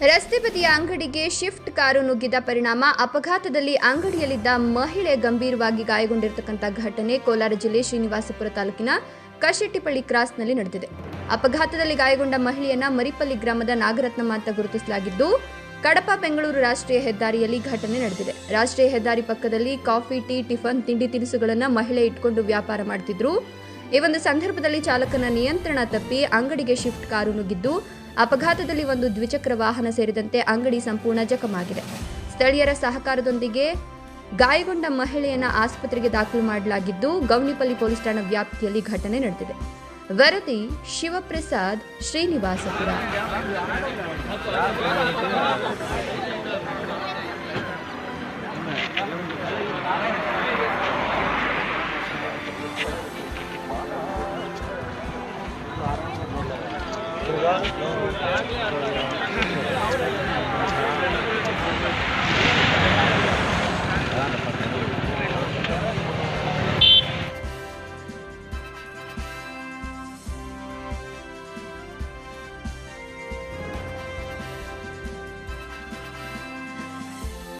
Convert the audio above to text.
ರಸ್ತೆ ಬದಿಯ ಅಂಗಡಿಗೆ ಶಿಫ್ಟ್ ಕಾರು ನುಗ್ಗಿದ ಪರಿಣಾಮ ಅಪಘಾತದಲ್ಲಿ ಅಂಗಡಿಯಲ್ಲಿದ್ದ ಮಹಿಳೆ ಗಂಭೀರವಾಗಿ ಗಾಯಗೊಂಡಿರತಕ್ಕಂಥ ಘಟನೆ ಕೋಲಾರ ಜಿಲ್ಲೆ ಶ್ರೀನಿವಾಸಪುರ ತಾಲೂಕಿನ ಕಶೆಟ್ಟಿಪಳ್ಳಿ ಕ್ರಾಸ್ನಲ್ಲಿ ನಡೆದಿದೆ. ಅಪಘಾತದಲ್ಲಿ ಗಾಯಗೊಂಡ ಮಹಿಳೆಯನ್ನ ಮರಿಪಲ್ಲಿ ಗ್ರಾಮದ ನಾಗರತ್ನಮ್ಮ ಅಂತ ಗುರುತಿಸಲಾಗಿದ್ದು, ಕಡಪ ಬೆಂಗಳೂರು ರಾಷ್ಟ್ರೀಯ ಹೆದ್ದಾರಿಯಲ್ಲಿ ಘಟನೆ ನಡೆದಿದೆ. ರಾಷ್ಟ್ರೀಯ ಹೆದ್ದಾರಿ ಪಕ್ಕದಲ್ಲಿ ಕಾಫಿ, ಟೀ, ಟಿಫನ್, ತಿಂಡಿ ತಿನಿಸುಗಳನ್ನು ಮಹಿಳೆ ಇಟ್ಕೊಂಡು ವ್ಯಾಪಾರ ಮಾಡ್ತಿದ್ರು. ಈ ಒಂದು ಸಂದರ್ಭದಲ್ಲಿ ಚಾಲಕನ ನಿಯಂತ್ರಣ ತಪ್ಪಿ ಅಂಗಡಿಗೆ ಶಿಫ್ಟ್ ಕಾರು ನುಗ್ಗಿದ್ದು, ಅಪಘಾತದಲ್ಲಿ ಒಂದು ದ್ವಿಚಕ್ರ ವಾಹನ ಸೇರಿದಂತೆ ಅಂಗಡಿ ಸಂಪೂರ್ಣ ಜಖಮಾಗಿದೆ. ಸ್ಥಳೀಯರ ಸಹಕಾರದೊಂದಿಗೆ ಗಾಯಗೊಂಡ ಮಹಿಳೆಯನ್ನ ಆಸ್ಪತ್ರೆಗೆ ದಾಖಲು ಮಾಡಲಾಗಿದ್ದು, ಗೌನಿಪಲ್ಲಿ ಪೊಲೀಸ್ ಠಾಣಾ ವ್ಯಾಪ್ತಿಯಲ್ಲಿ ಘಟನೆ ನಡೆದಿದೆ. ವರದಿ ಶಿವಪ್ರಸಾದ್, ಶ್ರೀನಿವಾಸಪುರ.